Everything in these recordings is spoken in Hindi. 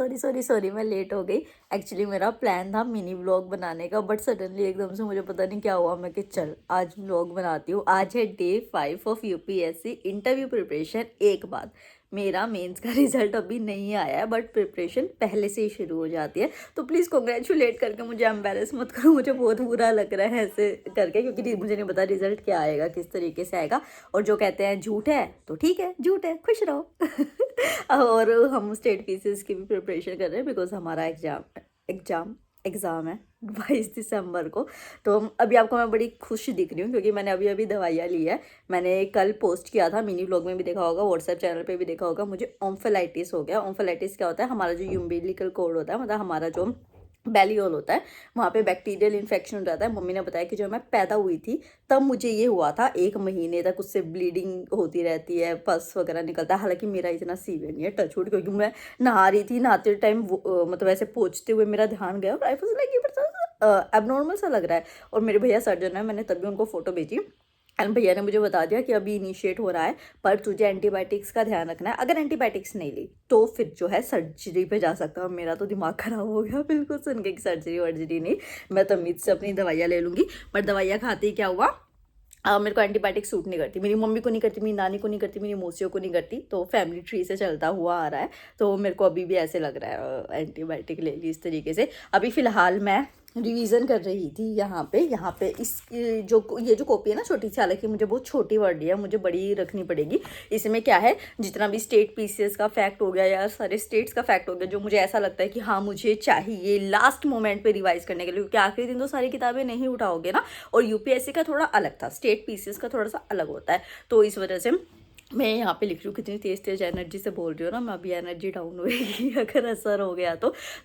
सॉरी मैं लेट हो गई। एक्चुअली मेरा प्लान था मिनी व्लॉग बनाने का, बट सडनली एकदम से मुझे पता नहीं क्या हुआ, मैं कि चल आज व्लॉग बनाती हूँ। आज है day 5 of UPSC interview preparation. एक बात, मेरा मेंस का रिजल्ट अभी नहीं आया है, बट प्रिपरेशन पहले से ही शुरू हो जाती है। तो प्लीज़ कॉन्ग्रेचुलेट करके मुझे एम्बेरस मत करो, मुझे बहुत बुरा लग रहा है ऐसे करके, क्योंकि मुझे नहीं पता रिजल्ट क्या आएगा, किस तरीके से आएगा। और जो कहते हैं झूठ है तो ठीक है, झूठ है, खुश रहो। और हम स्टेट पीसीएस की भी प्रिपरेशन कर रहे हैं, बिकॉज हमारा एग्ज़ाम है 22 दिसंबर को। तो अभी आपको मैं बड़ी खुश दिख रही हूँ, क्योंकि मैंने अभी अभी दवाइयाँ ली है। मैंने कल पोस्ट किया था, मिनी व्लॉग में भी देखा होगा, व्हाट्सएप चैनल पे भी देखा होगा, मुझे ओम्फेलाइटिस हो गया। ओम्फेलाइटिस क्या होता है? हमारा जो यूम्बिलिकल कोड होता है, मतलब हमारा जो बेली होल होता है, वहाँ पे बैक्टीरियल इन्फेक्शन हो जाता है। मम्मी ने बताया कि जब मैं पैदा हुई थी तब मुझे ये हुआ था। 1 महीने तक उससे ब्लीडिंग होती रहती है, पस वगैरह निकलता है। हालांकि मेरा इतना सीवियर नहीं है, टचवुड, क्योंकि मैं नहा रही थी, नहाते टाइम मतलब ऐसे पोंछते हुए मेरा ध्यान गया और आई वाज लाइक ये एबनॉर्मल सा लग रहा है। और मेरे भैया सर्जन है, मैंने तभी उनको फोटो भेजी एंड भैया ने मुझे बता दिया कि अभी इनिशिएट हो रहा है, पर तुझे एंटीबायोटिक्स का ध्यान रखना है। अगर एंटीबायोटिक्स नहीं ली तो फिर जो है सर्जरी पे जा सकता हूँ। मेरा तो दिमाग खराब हो गया बिल्कुल सुन के कि सर्जरी वर्जरी नहीं, मैं तो उम्मीद से अपनी दवाइयाँ ले लूँगी। बट दवाइयाँ खाते ही क्या हुआ, मेरे को एंटीबायोटिक सूट नहीं करती। मेरी मम्मी को नहीं करती, मेरी नानी को नहीं करती, मेरी मौसियों को नहीं करती। तो फैमिली ट्री से चलता हुआ आ रहा है। तो मेरे को अभी भी ऐसे लग रहा है एंटीबायोटिक ले ली इस तरीके से। अभी फ़िलहाल मैं रिवीजन कर रही थी यहाँ पे इस ये जो कॉपी है ना छोटी सी, हालांकि मुझे बहुत छोटी वर्ड है, मुझे बड़ी रखनी पड़ेगी। इसमें क्या है, जितना भी स्टेट पीसीएस का फैक्ट हो गया या सारे स्टेट्स का फैक्ट हो गया, जो मुझे ऐसा लगता है कि हाँ मुझे चाहिए लास्ट मोमेंट पे रिवाइज करने के लिए, क्योंकि आखिरी दिन तो सारी किताबें नहीं उठाओगे ना। और यूपीएससी का थोड़ा अलग था, स्टेट पीसीएस का थोड़ा सा अलग होता है। तो इस वजह से मैं यहाँ पे लिख रही हूँ। कितनी तेज़ एनर्जी से बोल रही हूँ ना मैं, अभी एनर्जी डाउन होएगी अगर असर हो गया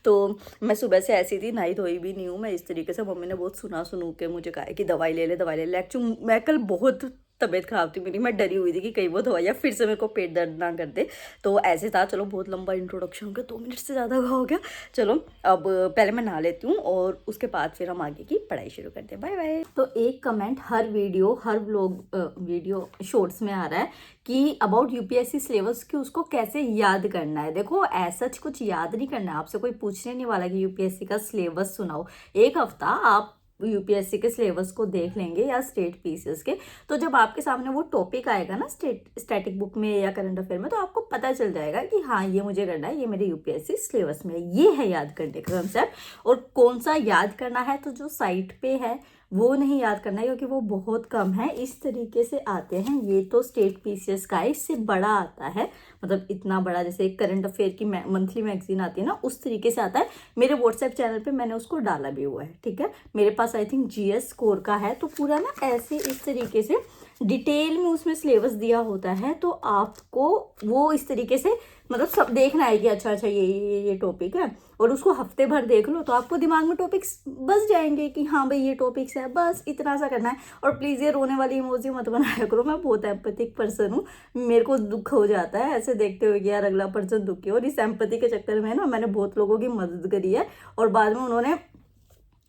तो मैं सुबह से ऐसी थी, नहाई धोई भी नहीं हूँ मैं इस तरीके से। मम्मी ने बहुत सुनू के मुझे कहा है कि दवाई ले ले दवाई ले ले। एक्चुअली मैं कल बहुत तबीयत खराब थी मेरी, मैं डरी हुई थी कि कहीं वो दवाइयाँ फिर से मेरे को पेट दर्द ना कर दे। तो ऐसे था। चलो बहुत लंबा इंट्रोडक्शन हो गया, 2 मिनट से ज़्यादा का हो गया। चलो अब पहले मैं नहा लेती हूँ और उसके बाद फिर हम आगे की पढ़ाई शुरू करते हैं। Bye bye. तो एक कमेंट हर वीडियो शॉर्ट्स में आ रहा है कि अबाउट यूपीएससी सिलेबस कि उसको कैसे याद करना है। देखो ऐसा कुछ याद नहीं करना है, आपसे कोई पूछने नहीं वाला कि यूपीएससी का सिलेबस सुनाओ। एक हफ्ता आप यूपीएससी के सिलेबस को देख लेंगे या स्टेट पीसीएस के, तो जब आपके सामने वो टॉपिक आएगा ना स्टैटिक बुक में या करंट अफेयर में, तो आपको पता चल जाएगा कि हाँ ये मुझे करना है, ये मेरे यूपीएससी सिलेबस में है। ये है याद करने का कंसेप्ट। और कौन सा याद करना है, तो जो साइट पे है वो नहीं याद करना है, क्योंकि वो बहुत कम है। इस तरीके से आते हैं ये तो स्टेट पीसीएस का, इससे बड़ा आता है, मतलब इतना बड़ा, जैसे एक करंट अफेयर की मंथली मैगजीन आती है ना, उस तरीके से आता है। मेरे व्हाट्सएप चैनल पे मैंने उसको डाला भी हुआ है, ठीक है। मेरे पास आई थिंक जीएस स्कोर का है, तो पूरा ना ऐसे इस तरीके से डिटेल में उसमें सिलेबस दिया होता है। तो आपको वो इस तरीके से मतलब सब देखना है कि अच्छा अच्छा ये टॉपिक है, और उसको हफ्ते भर देख लो तो आपको दिमाग में टॉपिक्स बस जाएंगे कि हाँ भाई ये टॉपिक्स है, बस इतना सा करना है। और प्लीज़ ये रोने वाली इमोजी मत बनाया करो, मैं बहुत एम्पैथिक पर्सन हूँ, मेरे को दुख हो जाता है ऐसे देखते हुए कि यार अगला पर्सन दुखी है। और इस एम्पैथी के चक्कर में ना मैंने बहुत लोगों की मदद करी है और बाद में उन्होंने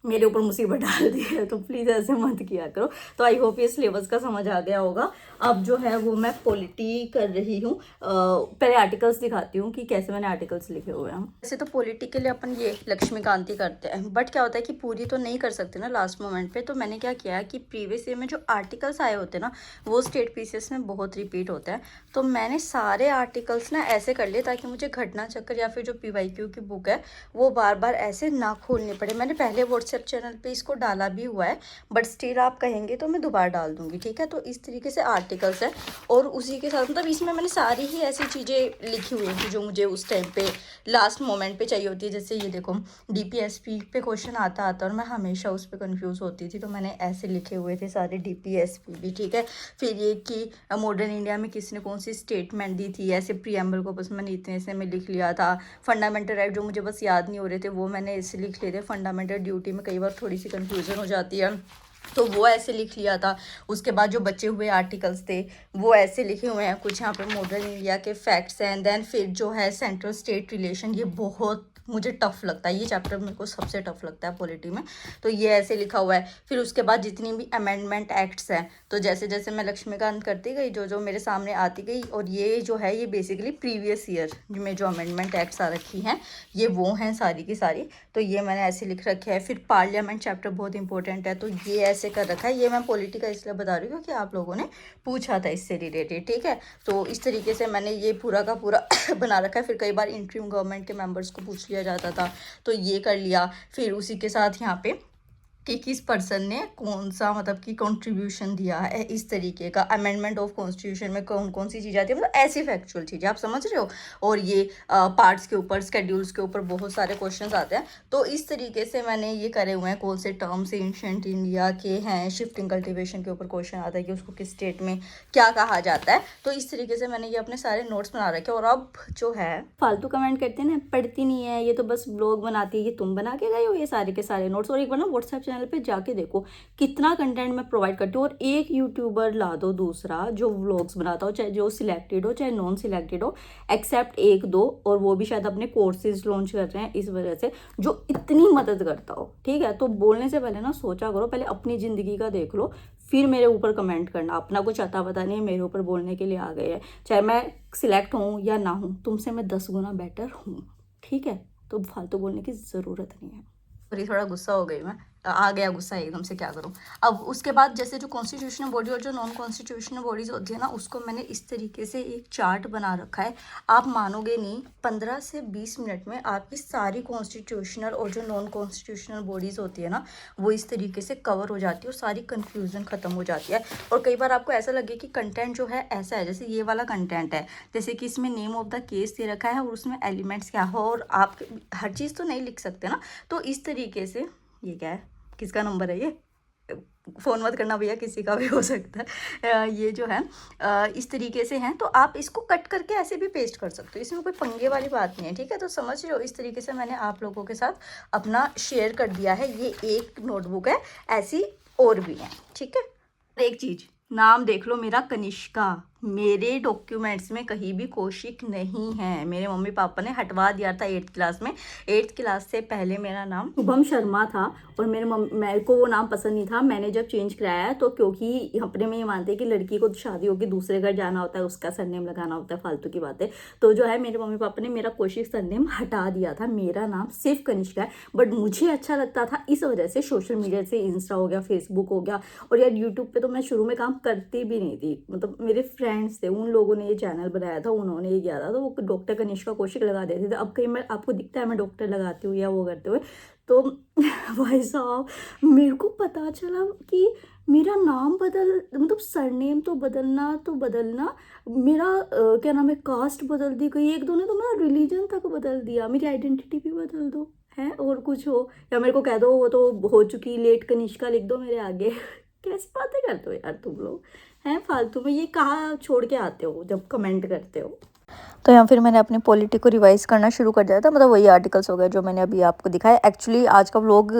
मेरे ऊपर मुसीबत डाल दी है, तो प्लीज़ ऐसे मत किया करो। तो आई होप ये सिलेबस का समझ आ गया होगा। अब जो है वो मैं पॉलिटी कर रही हूँ। पहले आर्टिकल्स दिखाती हूँ कि कैसे मैंने आर्टिकल्स लिखे हुए हैं। वैसे तो पॉलिटी के लिए अपन ये लक्ष्मीकांति करते हैं, बट क्या होता है कि पूरी तो नहीं कर सकते ना लास्ट मोमेंट पे। तो मैंने क्या किया कि प्रीवियस ईयर में जो आर्टिकल्स आए होते हैं ना, वो स्टेट पीसीएस में बहुत रिपीट होते हैं। तो मैंने सारे आर्टिकल्स ना ऐसे कर लिए ताकि मुझे घटना चक्कर या फिर जो पीवाईक्यू की बुक है वो बार बार ऐसे ना खोलनी पड़े। मैंने पहले व्हाट्सएप चैनल पे इसको डाला भी हुआ है, बट स्टिल आप कहेंगे तो मैं दोबारा डाल दूंगी, ठीक है। तो इस तरीके से आर्टिकल्स है, और उसी के साथ मतलब इसमें मैंने सारी ही ऐसी चीज़ें लिखी हुई हैं जो मुझे उस टाइम पे लास्ट मोमेंट पे चाहिए होती है। जैसे ये देखो डीपीएसपी पे क्वेश्चन आता और मैं हमेशा उस पर कन्फ्यूज़ होती थी, तो मैंने ऐसे लिखे हुए थे सारे डीपीएसपी भी, ठीक है। फिर ये कि मॉडर्न इंडिया में किसने कौन सी स्टेटमेंट दी थी, ऐसे प्रीएम्बल को बस मैंने इतने से में लिख लिया था। फंडामेंटल राइट जो मुझे बस याद नहीं हो रहे थे वो मैंने ऐसे लिख लिए थे। फंडामेंटल ड्यूटी में कई बार थोड़ी सी कन्फ्यूज़न हो जाती है। तो वो ऐसे लिख लिया था। उसके बाद जो बचे हुए आर्टिकल्स थे वो ऐसे लिखे हुए हैं, कुछ यहाँ पे मॉडर्न इंडिया के फैक्ट्स हैं। देन फिर जो है सेंट्रल स्टेट रिलेशन, ये बहुत मुझे टफ लगता है, ये चैप्टर मेरे को सबसे टफ लगता है पॉलिटी में। तो ये ऐसे लिखा हुआ है। फिर उसके बाद जितनी भी अमेंडमेंट एक्ट्स हैं, तो जैसे जैसे मैं लक्ष्मीकांत करती गई, जो जो मेरे सामने आती गई, और ये जो है ये बेसिकली प्रीवियस ईयर में जो अमेंडमेंट एक्ट्स आ रखी हैं ये वो हैं सारी की सारी। तो ये मैंने ऐसे लिख रखे हैं। फिर पार्लियामेंट चैप्टर बहुत इंपॉर्टेंट है, तो ये ऐसे कर रखा है। ये मैं पॉलिटी का इसलिए बता रही हूँ क्योंकि आप लोगों ने पूछा था इससे रिलेटेड, ठीक है। तो इस तरीके से मैंने ये पूरा का पूरा बना रखा है। फिर कई बार इंटरिम गवर्नमेंट के मेंबर्स को पूछ लिया जाता था, तो ये कर लिया। फिर उसी के साथ यहाँ पे कि किस पर्सन ने कौन सा मतलब कि कंट्रीब्यूशन दिया है, इस तरीके का। अमेंडमेंट ऑफ कॉन्स्टिट्यूशन में कौन कौन सी चीज़ें आती है, मतलब ऐसी फैक्चुअल चीज़ें, आप समझ रहे हो। और ये पार्ट्स के ऊपर, स्केड्यूल्स के ऊपर बहुत सारे क्वेश्चंस आते हैं। तो इस तरीके से मैंने ये करे हुए हैं। कौन से टर्म्स एंशिएंट इंडिया के हैं, शिफ्टिंग कल्टिवेशन के ऊपर क्वेश्चन आता है कि उसको किस स्टेट में क्या कहा जाता है। तो इस तरीके से मैंने ये अपने सारे नोट्स बना रखे। और अब जो है फालतू कमेंट करते हैं ना, पढ़ती नहीं है, ये तो बस ब्लॉग बनाती है, ये तुम बना के गए हो ये सारे के सारे नोट्स। और एक बार ना व्हाट्सएप चैनल पे जाके देखो कितना कंटेंट मैं प्रोवाइड करती हूँ। और एक यूट्यूबर ला दो दूसरा जो व्लॉग्स बनाता हो, चाहे जो सिलेक्टेड हो चाहे नॉन सिलेक्टेड हो, एक्सेप्ट एक दो, और वो भी शायद अपने कोर्सेज लॉन्च कर रहे हैं इस वजह से, जो इतनी मदद करता हो, ठीक है। तो बोलने से पहले ना सोचा करो, पहले अपनी ज़िंदगी का देख लो, फिर मेरे ऊपर कमेंट करना। अपना कुछ अता पता नहीं है, मेरे ऊपर बोलने के लिए आ गए हैं। चाहे मैं सिलेक्ट हूँ या ना हूँ, तुमसे मैं 10 गुना बेटर हूँ, ठीक है। तो फालतू बोलने की ज़रूरत नहीं है। और थोड़ा गुस्सा हो गई मैं, आ गया गुस्सा एकदम से, क्या करूं। अब उसके बाद जैसे जो कॉन्स्टिट्यूशनल बॉडी और जो नॉन कॉन्स्टिट्यूशनल बॉडीज होती है ना, उसको मैंने इस तरीके से एक चार्ट बना रखा है। आप मानोगे नहीं, 15 से 20 मिनट में आपकी सारी कॉन्स्टिट्यूशनल और जो नॉन कॉन्स्टिट्यूशनल बॉडीज़ होती है ना, वो इस तरीके से कवर हो जाती है और सारी कन्फ्यूज़न ख़त्म हो जाती है। और कई बार आपको ऐसा लगे कि कंटेंट जो है ऐसा है, जैसे ये वाला कंटेंट है, जैसे कि इसमें नेम ऑफ द केस दे रखा है और उसमें एलिमेंट्स क्या हो, और आप हर चीज़ तो नहीं लिख सकते ना। तो इस तरीके से, ये क्या है, किसका नंबर है ये, फ़ोन मत करना भैया, किसी का भी हो सकता है। ये जो है इस तरीके से हैं, तो आप इसको कट करके ऐसे भी पेस्ट कर सकते हो, इसमें कोई पंगे वाली बात नहीं है, ठीक है। तो समझ रहे हो, इस तरीके से मैंने आप लोगों के साथ अपना शेयर कर दिया है। ये एक नोटबुक है, ऐसी और भी हैं, ठीक है। एक चीज़, नाम देख लो मेरा कनिष्का, मेरे डॉक्यूमेंट्स में कहीं भी कौशिक नहीं है। मेरे मम्मी पापा ने हटवा दिया था 8th क्लास में। 8th क्लास से पहले मेरा नाम शुभम शर्मा था, और मेरे को वो नाम पसंद नहीं था। मैंने जब चेंज कराया, तो क्योंकि अपने में ये मानते हैं कि लड़की को शादी होकर दूसरे घर जाना होता है, उसका सरनेम लगाना होता है, फालतू की बात है। तो जो है मेरे मम्मी पापा ने मेरा कौशिक सरनेम हटा दिया था, मेरा नाम सिर्फ कनिष्का है। बट मुझे अच्छा लगता था, इस वजह से सोशल मीडिया से, इंस्टा हो गया, फेसबुक हो गया, और यार यूट्यूब पे तो मैं शुरू में काम करती भी नहीं थी। मतलब मेरे फ्रेंड्स थे, उन लोगों ने ये चैनल बनाया था, उन्होंने ये किया था, तो वो डॉक्टर कनिष्का कौशिक लगा देते थे। अब कहीं मैं आपको दिखता है मैं डॉक्टर लगाती हूँ या वो करते हुए, तो भाई साहब मेरे को पता चला कि मेरा नाम बदल, मतलब सरनेम तो बदलना, मेरा क्या नाम है, कास्ट बदल दी गई। एक दो ने तो मेरा रिलीजन तक बदल दिया, मेरी आइडेंटिटी भी बदल दो है, और कुछ हो, या मेरे को कह दो वो तो हो चुकी लेट कनिष्का लिख दो मेरे आगे। कैसी बातें करते हो यार तुम लोग, हैं फालतू में। ये कहाँ छोड़ के आते हो जब कमेंट करते हो। तो यहाँ फिर मैंने अपनी पॉलिटी को रिवाइज करना शुरू कर दिया था। मतलब वही आर्टिकल्स हो गए जो मैंने अभी आपको दिखाया। एक्चुअली आज का व्लॉग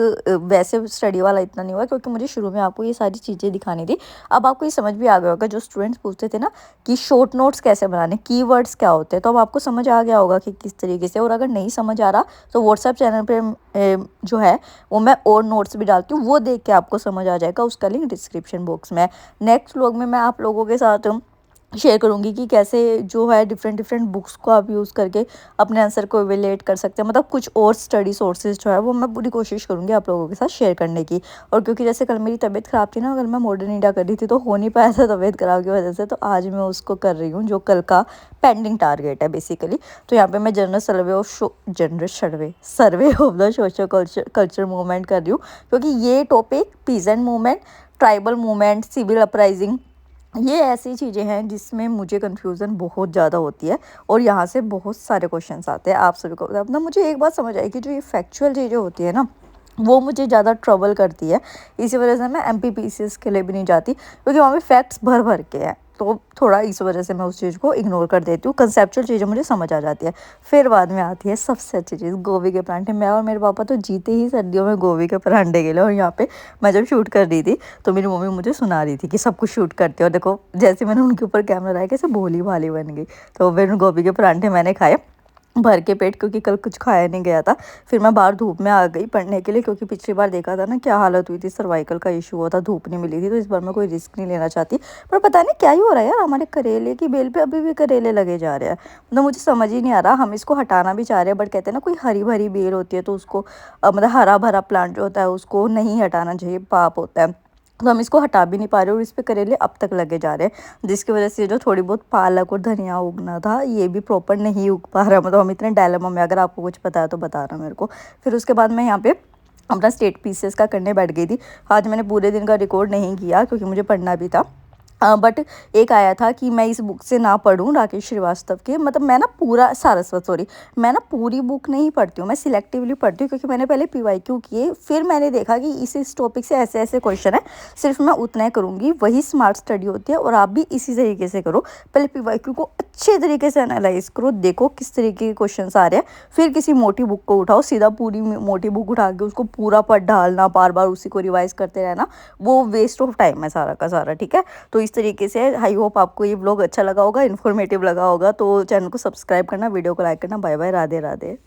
वैसे स्टडी वाला इतना नहीं हुआ, क्योंकि मुझे शुरू में आपको ये सारी चीज़ें दिखानी थी। अब आपको ये समझ भी आ गया होगा, जो स्टूडेंट्स पूछते थे ना कि शॉर्ट नोट्स कैसे बनाने, कीवर्ड्स क्या होते हैं, तो अब आपको समझ आ गया होगा कि किस तरीके से। और अगर नहीं समझ आ रहा तो व्हाट्सएप चैनल पर जो है वो मैं और नोट्स भी डालती हूँ, वो देख के आपको समझ आ जाएगा। उसका लिंक डिस्क्रिप्शन बॉक्स में है। नेक्स्ट व्लॉग में मैं आप लोगों के साथ शेयर करूँगी कि कैसे जो है डिफरेंट बुक्स को आप यूज़ करके अपने आंसर को इवेलुएट कर सकते हैं। मतलब कुछ और स्टडी सोर्सेज जो है वो मैं पूरी कोशिश करूँगी आप लोगों के साथ शेयर करने की। और क्योंकि जैसे कल मेरी तबीयत ख़राब थी ना, कल मैं मॉडर्न इंडिया कर रही थी तो हो नहीं पाया था तबीयत ख़राब की वजह से, तो आज मैं उसको कर रही हूँ, जो कल का पेंडिंग टारगेट है बेसिकली। तो यहाँ पर मैं survey of the social culture movement कर रही हूँ, क्योंकि ये topic peasant movement, tribal movement, civil uprising, ये ऐसी चीज़ें हैं जिसमें मुझे कन्फ्यूज़न बहुत ज़्यादा होती है, और यहाँ से बहुत सारे क्वेश्चंस आते हैं आप सभी को। अब ना मुझे एक बात समझ आई कि जो ये फैक्चुअल चीज़ें होती है ना, वो मुझे ज़्यादा ट्रबल करती है। इसी वजह से मैं MPPCS के लिए भी नहीं जाती, क्योंकि वहाँ पे फैक्ट्स भर के हैं, तो थोड़ा इस वजह से मैं उस चीज़ को इग्नोर कर देती हूँ, कंसेप्चुअल चीज़ें मुझे समझ आ जाती है। फिर बाद में आती है सबसे अच्छी चीज़, गोभी के परांठे। मैं और मेरे पापा तो जीते ही सर्दियों में गोभी के परांठे के लिए। और यहाँ पे मैं जब शूट कर रही थी तो मेरी मम्मी मुझे सुना रही थी कि सब कुछ शूट करते हो, देखो जैसे मैंने उनके ऊपर कैमरा लगाया कैसे भोली भाली बन गई। तो फिर गोभी के परांठे मैंने खाए भर के पेट, क्योंकि कल कुछ खाया नहीं गया था। फिर मैं बाहर धूप में आ गई पढ़ने के लिए, क्योंकि पिछली बार देखा था ना क्या हालत हुई थी, सर्वाइकल का इशू हुआ था, धूप नहीं मिली थी। तो इस बार मैं कोई रिस्क नहीं लेना चाहती। पर पता नहीं क्या ही हो रहा है यार, हमारे करेले की बेल पे अभी भी करेले लगे जा रहे हैं। मतलब मुझे समझ ही नहीं आ रहा। हम इसको हटाना भी चाह रहे हैं, बट कहते हैं ना कोई हरी भरी बेल होती है तो उसको मतलब हरा भरा प्लांट जो होता है उसको नहीं हटाना चाहिए, पाप होता है। तो हम इसको हटा भी नहीं पा रहे और इस पे करेले अब तक लगे जा रहे हैं, जिसकी वजह से जो थोड़ी बहुत पालक और धनिया उगना था ये भी प्रॉपर नहीं उग पा रहा। मतलब हम इतने डायलेमा में, अगर आपको कुछ पता है तो बताना मेरे को। फिर उसके बाद मैं यहाँ पे अपना स्टेट पीसीएस का करने बैठ गई थी। आज मैंने पूरे दिन का रिकॉर्ड नहीं किया क्योंकि मुझे पढ़ना भी था। बट एक आया था कि मैं इस बुक से ना पढूँ, राकेश श्रीवास्तव के। मतलब मैं ना पूरा सारस्वत सॉरी, मैं ना पूरी बुक नहीं पढ़ती हूँ, मैं सिलेक्टिवली पढ़ती हूँ, क्योंकि मैंने पहले पीवाईक्यू किए। फिर मैंने देखा कि इस टॉपिक से ऐसे ऐसे क्वेश्चन है, सिर्फ मैं उतना ही करूँगी, वही स्मार्ट स्टडी होती है। और आप भी इसी तरीके से करो, पहले पीवाईक्यू को अच्छे तरीके से एनालाइज करो, देखो किस तरीके के क्वेश्चन आ रहे हैं। फिर किसी मोटी बुक को उठाओ, सीधा पूरी मोटी बुक उठा के उसको पूरा पढ़ डालना, बार बार उसी को रिवाइज करते रहना, वो वेस्ट ऑफ टाइम है सारा का सारा। ठीक है, तो इस तरीके से आई होप आपको ये व्लॉग अच्छा लगा होगा, इन्फॉर्मेटिव लगा होगा। तो चैनल को सब्सक्राइब करना, वीडियो को लाइक करना। Bye bye, Radhe Radhe.